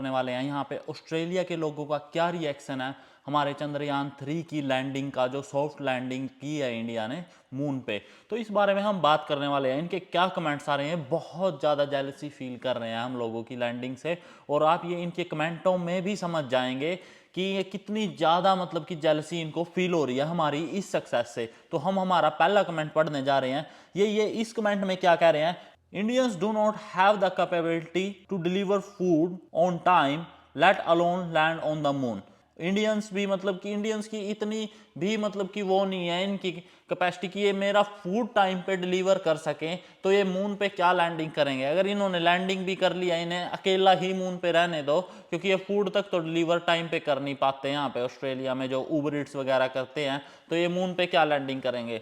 करने वाले हैं यहाँ पे ऑस्ट्रेलिया के लोगों का क्या रिएक्शन है हमारे चंद्रयान 3 की लैंडिंग का, जो सॉफ्ट लैंडिंग की है इंडिया ने मून पे। तो इस बारे में हम बात करने वाले हैं, इनके क्या कमेंट्स आ रहे हैं। बहुत ज़्यादा जेलसी फील कर रहे हैं हम लोगों की लैंडिंग से, और आप ये इनके कमेंटों में भी समझ जाएंगे कि ये कितनी ज़्यादा मतलब कि जेलसी इनको फील हो रही है हमारी इस सक्सेस से। तो हम हमारा पहला कमेंट पढ़ने जा रहे हैं। ये इस कमेंट में क्या कह रहे हैं, Indians do not have the capability to deliver food on time, let alone land on the moon. Indians भी मतलब कि इंडियंस की इतनी भी मतलब कि वो नहीं है इनकी कैपेसिटी कि ये मेरा फूड टाइम पे डिलीवर कर सकें, तो ये मून पे क्या लैंडिंग करेंगे। अगर इन्होंने लैंडिंग भी कर लिया, इन्हें अकेला ही मून पे रहने दो, क्योंकि ये फूड तक तो डिलीवर टाइम पे कर नहीं पाते। यहाँ पे ऑस्ट्रेलिया में जो उबर ईट्स वगैरह करते हैं, तो ये मून पे क्या लैंडिंग करेंगे।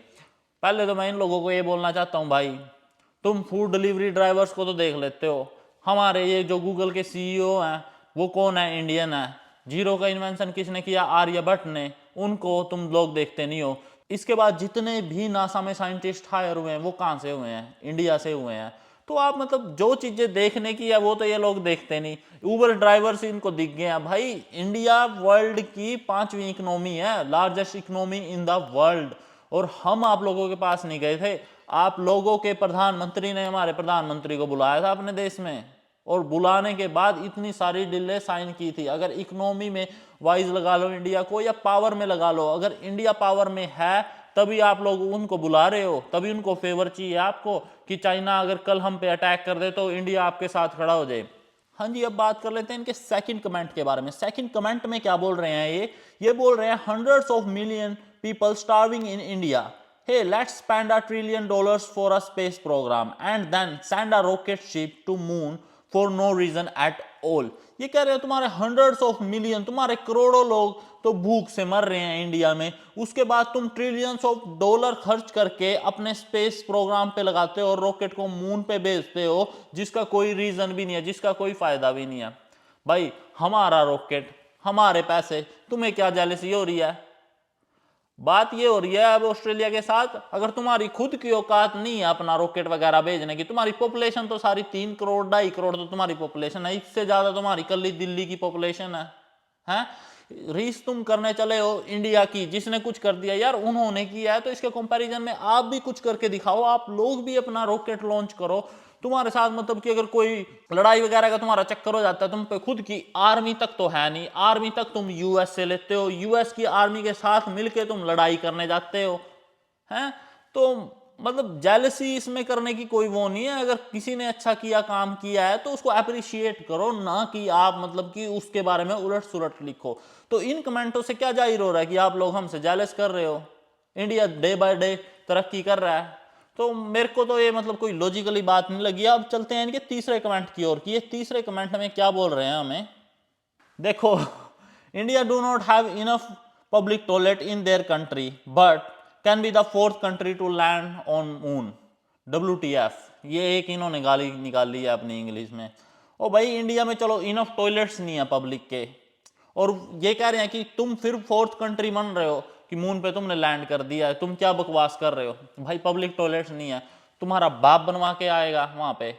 पहले तो मैं इन लोगों को ये बोलना चाहता हूँ, भाई तुम फूड डिलीवरी ड्राइवर्स को तो देख लेते हो। हमारे ये जो गूगल के सीईओ हैं वो कौन है, इंडियन है। जीरो का इन्वेंशन किसने किया, आर्यभट्ट ने। उनको तुम लोग देखते नहीं हो। इसके बाद जितने भी नासा में साइंटिस्ट हायर हुए हैं वो कहाँ से हुए हैं, इंडिया से हुए हैं। तो आप मतलब जो चीजें देखने की है वो तो ये लोग देखते नहीं। उबर ड्राइवर्स इनको दिख गए हैं। भाई इंडिया वर्ल्ड की 5वीं इकोनॉमी है, largest economy in the world, और हम आप लोगों के पास नहीं गए थे। आप लोगों के प्रधानमंत्री ने हमारे प्रधानमंत्री को बुलाया था अपने देश में, और बुलाने के बाद इतनी सारी डीलें साइन की थी। अगर इकोनॉमी में वाइज लगा लो इंडिया को, या पावर में लगा लो, अगर इंडिया पावर में है तभी आप लोग उनको बुला रहे हो, तभी उनको फेवर चाहिए आपको कि चाइना अगर कल हम पे अटैक कर दे तो इंडिया आपके साथ खड़ा हो जाए। हाँ जी, अब बात कर लेते हैं इनके सेकंड कमेंट के बारे में। सेकंड कमेंट में क्या बोल रहे हैं, ये बोल रहे हैं hundreds of million people starving in India, hey, let's spend $1 trillion for a space program and then send a rocket ship to moon for no reason at all। ये कह रहे हैं तुम्हारे हंड्रेड्स ऑफ मिलियन, तुम्हारे करोड़ों लोग तो भूख से मर रहे हैं इंडिया में, उसके बाद तुम ट्रिलियंस ऑफ डॉलर खर्च करके अपने स्पेस प्रोग्राम पे लगाते हो और रॉकेट को मून पे भेजते हो, जिसका कोई रीजन भी नहीं है, जिसका कोई फायदा भी नहीं है। भाई हमारा रॉकेट, हमारे पैसे, तुम्हें क्या जेलसी हो रही है। बात ये हो रही है अब ऑस्ट्रेलिया के साथ, अगर तुम्हारी खुद की औकात नहीं है अपना रॉकेट वगैरह भेजने की, तुम्हारी पॉपुलेशन तो सारी 3 करोड़ 2.5 करोड़ तो तुम्हारी पॉपुलेशन है, इससे ज्यादा तुम्हारी कल दिल्ली की पॉपुलेशन है। हैं रीस तुम करने चले हो इंडिया की, जिसने कुछ कर दिया यार उन्होंने किया है, तो इसके कंपैरिजन में आप भी कुछ करके दिखाओ, आप लोग भी अपना रॉकेट लॉन्च करो। तुम्हारे साथ मतलब कि अगर कोई लड़ाई वगैरह का तुम्हारा चक्कर हो जाता है, तुम पे खुद की आर्मी तक तो है नहीं, आर्मी तक तुम यूएस से लेते हो, यूएस की आर्मी के साथ मिलके तुम लड़ाई करने जाते हो, हैं। तो मतलब जेलसी इसमें करने की कोई वो नहीं है। अगर किसी ने अच्छा किया, काम किया है, तो उसको अप्रिशिएट करो, ना कि आप मतलब कि उसके बारे में उलट सुलट लिखो। तो इन कमेंटों से क्या जाहिर हो रहा है कि आप लोग हमसे जेलस कर रहे हो। इंडिया डे बाय डे तरक्की कर रहा है, तो मेरे को तो ये मतलब कोई लॉजिकली बात नहीं लगी। अब चलते हैं इनके तीसरे कमेंट की ओर, कि ये तीसरे कमेंट में क्या बोल रहे हैं हमें। देखो, India do not have enough public toilet in their country but can be the fourth country to land on moon, WTF। ये एक इन्होंने गाली निकाल ली है अपनी इंग्लिश में। ओ भाई इंडिया में चलो इनफ टॉयलेट्स नहीं है पब्लिक के, और ये कह रहे हैं कि तुम फिर फोर्थ कंट्री बन रहे हो कि मून पे तुमने लैंड कर दिया है, तुम क्या बकवास कर रहे हो। भाई पब्लिक टॉयलेट्स नहीं है, तुम्हारा बाप बनवा के आएगा वहां पे।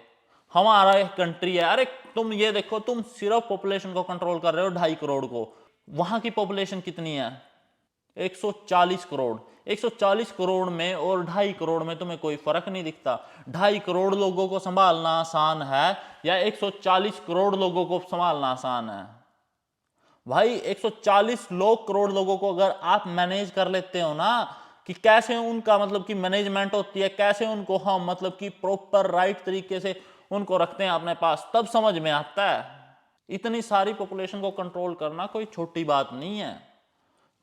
हमारा एक कंट्री है। अरे तुम ये देखो, तुम सिर्फ पॉपुलेशन को कंट्रोल कर रहे हो 2.5 करोड़ को, वहां की पॉपुलेशन कितनी है, 140 करोड़। 140 करोड़ में और 2.5 करोड़ में तुम्हें कोई फर्क नहीं दिखता। 2.5 करोड़ लोगों को संभालना आसान है या 140 करोड़ लोगों को संभालना आसान है। भाई 140 लोग करोड़ लोगों को अगर आप मैनेज कर लेते हो ना, कि कैसे उनका मतलब कि मैनेजमेंट होती है, कैसे उनको हम मतलब कि प्रॉपर राइट तरीके से उनको रखते हैं अपने पास, तब समझ में आता है। इतनी सारी पॉपुलेशन को कंट्रोल करना कोई छोटी बात नहीं है।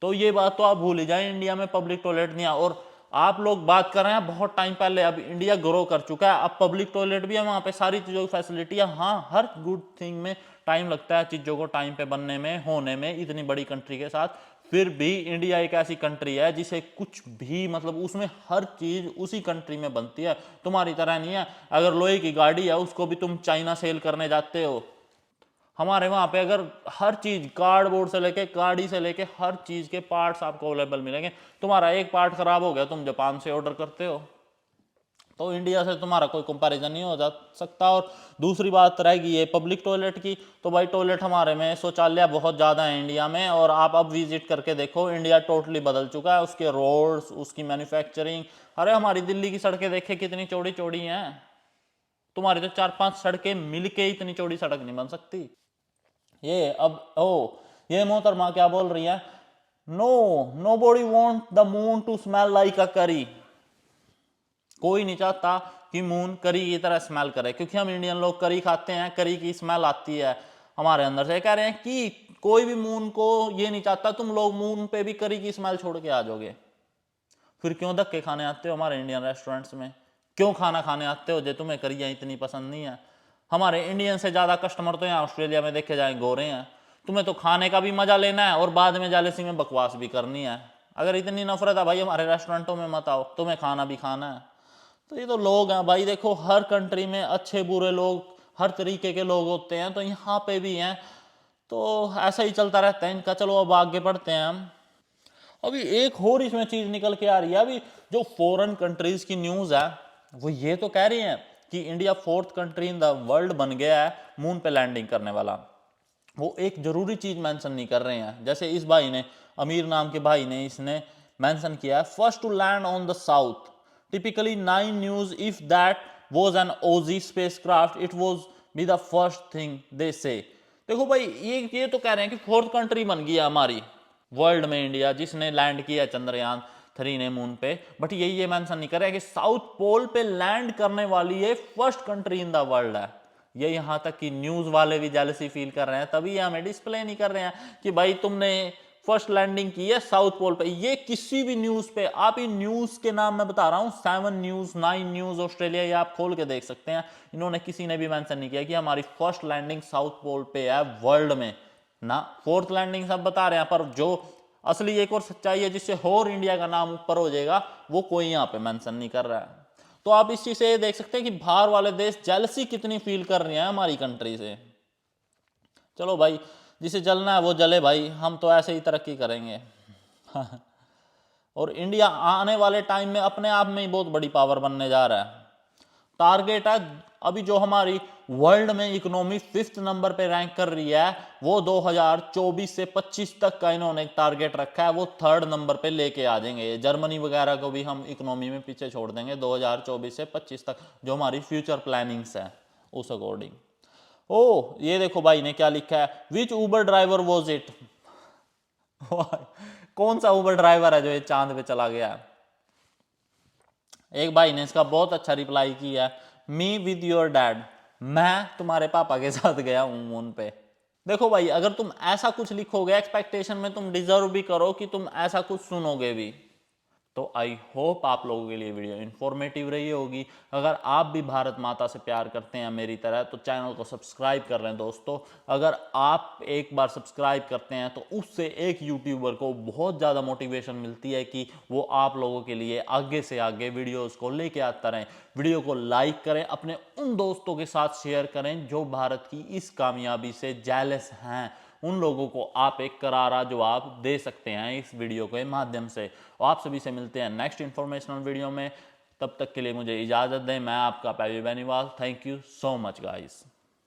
तो ये बात तो आप भूल ही जाए, इंडिया में पब्लिक टॉयलेट नहीं है। और आप लोग बात कर रहे हैं बहुत टाइम पहले, अब इंडिया ग्रो कर चुका है, अब पब्लिक टॉयलेट भी है वहां पे, सारी चीजों की फैसिलिटी है। हाँ, हर गुड थिंग में टाइम लगता है, चीजों को टाइम पे बनने में, होने में, इतनी बड़ी कंट्री के साथ। फिर भी इंडिया एक ऐसी कंट्री है जिसे कुछ भी मतलब उसमें हर चीज उसी कंट्री में बनती है। तुम्हारी तरह नहीं है, अगर लोहे की गाड़ी है उसको भी तुम चाइना सेल करने जाते हो। हमारे वहां पे अगर हर चीज, कार्डबोर्ड से लेके, गाड़ी से लेके, हर चीज के पार्ट्स आपको अवेलेबल मिलेंगे। तुम्हारा एक पार्ट खराब हो गया, तुम जापान से ऑर्डर करते हो, तो इंडिया से तुम्हारा कोई कंपैरिजन नहीं हो जा सकता। और दूसरी बात रहेगी ये पब्लिक टॉयलेट की, तो भाई टॉयलेट हमारे में शौचालय बहुत ज़्यादा है इंडिया में, और आप अब विजिट करके देखो इंडिया टोटली बदल चुका है, उसके रोड्स, उसकी मैन्युफैक्चरिंग। अरे हमारी दिल्ली की सड़कें देखे कितनी चौड़ी चौड़ी हैं, तुम्हारी तो 4-5 सड़कें मिलके इतनी चौड़ी सड़क नहीं बन सकती। ये अब ये मोहतरमा क्या बोल रही है, no nobody want the moon to smell like a curry. कोई नहीं चाहता कि मून करी की तरह स्मेल करे, क्योंकि हम इंडियन लोग करी खाते हैं, करी की स्मेल आती है हमारे अंदर से। कह रहे हैं कि कोई भी मून को ये नहीं चाहता तुम लोग मून पे भी करी की स्मेल छोड़ के आ जाओगे। फिर क्यों धक्के खाने आते हो हमारे इंडियन रेस्टोरेंट्स में, क्यों खाना खाने आते हो जो तुम्हें करियाँ इतनी पसंद नहीं है। हमारे इंडियन से ज़्यादा कस्टमर तो यहाँ ऑस्ट्रेलिया में देखे जाए गोरे हैं। तुम्हें तो खाने का भी मजा लेना है और बाद में जालसी में बकवास भी करनी है। अगर इतनी नफरत है भाई हमारे रेस्टोरेंटों में मत आओ, तुम्हें खाना भी खाना है। तो ये तो लोग हैं भाई, देखो हर कंट्री में अच्छे बुरे लोग, हर तरीके के लोग होते हैं, तो यहाँ पे भी हैं। तो ऐसा ही चलता रहता है इनका। चलो अब आगे बढ़ते हैं हम। अभी एक और इसमें चीज निकल के आ रही है, अभी जो फॉरेन कंट्रीज की न्यूज है वो ये तो कह रही है कि India 4th country in the world बन गया है मून पे लैंडिंग करने वाला। वो एक जरूरी चीज मेंशन नहीं कर रहे हैं, जैसे इस भाई ने, अमीर नाम के भाई ने, इसने मेंशन किया है first to land on the south, typically 9 news if that was an OG spacecraft it was be the first thing they say. देखो भाई ये तो कह रहे हैं कि 4th कंट्री बन गया हमारी वर्ल्ड में इंडिया, जिसने लैंड किया चंद्रयान 3 ने मून पे। बट ये मेंशन नहीं कर रहा है कि साउथ पोल पे लैंड करने वाली ये first country in the world है। ये यहां तक कि न्यूज वाले भी जेलसी फील कर रहे हैं, तभी ये हमें डिस्प्ले नहीं कर रहे हैं कि भाई तुमने फर्स्ट लैंडिंग की है साउथ पोल पे। ये किसी भी न्यूज पे, आप इन न्यूज के नाम मैं बता रहा हूं, 7 न्यूज, 9 न्यूज ऑस्ट्रेलिया, ये आप खोल के देख सकते हैं, इन्होंने किसी ने भी मेंशन नहीं किया कि हमारी फर्स्ट लैंडिंग साउथ पोल पे है वर्ल्ड में ना। 4th लैंडिंग सब बता रहे हैं, पर जो असली एक और सच्चाई है जिससे और इंडिया का नाम ऊपर हो जाएगा, वो कोई यहाँ पे मेंशन नहीं कर रहा है। तो आप इस चीज से ये देख सकते हैं कि बाहर वाले देश जेलसी कितनी फील कर रहे हैं हमारी कंट्री से। चलो भाई, जिसे जलना है वो जले भाई, हम तो ऐसे ही तरक्की करेंगे। और इंडिया आने वाले टाइम में अपने आप में ही बहुत बड़ी पावर बनने जा रहा है। टारगेट है अभी जो हमारी वर्ल्ड में इकोनॉमी 5th नंबर पे रैंक कर रही है, वो 2024 से 25 तक का इन्होंने एक टारगेट रखा है, वो 3rd नंबर पे लेके आ जाएंगे। जर्मनी वगैरह को भी हम इकोनॉमी में पीछे छोड़ देंगे 2024 से 25 तक, जो हमारी फ्यूचर प्लानिंग्स है उस अकॉर्डिंग। ओ ये देखो भाई ने क्या लिखा है, विच उबर ड्राइवर वॉज इट। कौन सा उबर ड्राइवर है जो ये चांद पे चला गया है। एक भाई ने इसका बहुत अच्छा रिप्लाई किया, मी विद योर डैड, मैं तुम्हारे पापा के साथ गया हूं मून पे। देखो भाई, अगर तुम ऐसा कुछ लिखोगे एक्सपेक्टेशन में तुम डिजर्व भी करो कि तुम ऐसा कुछ सुनोगे भी। तो आई होप आप लोगों के लिए वीडियो इन्फॉर्मेटिव रही होगी। अगर आप भी भारत माता से प्यार करते हैं मेरी तरह, तो चैनल को सब्सक्राइब कर लें दोस्तों। अगर आप एक बार सब्सक्राइब करते हैं तो उससे एक यूट्यूबर को बहुत ज़्यादा मोटिवेशन मिलती है कि वो आप लोगों के लिए आगे से आगे वीडियोज़ को लेके आता रहें। वीडियो को लाइक करें, अपने उन दोस्तों के साथ शेयर करें जो भारत की इस कामयाबी से जेलस हैं। उन लोगों को आप एक करारा जवाब दे सकते हैं इस वीडियो के माध्यम से। और आप सभी से मिलते हैं नेक्स्ट इंफॉर्मेशनल वीडियो में। तब तक के लिए मुझे इजाज़त दें। मैं आपका Pavi Beniwal. Thank you so much guys.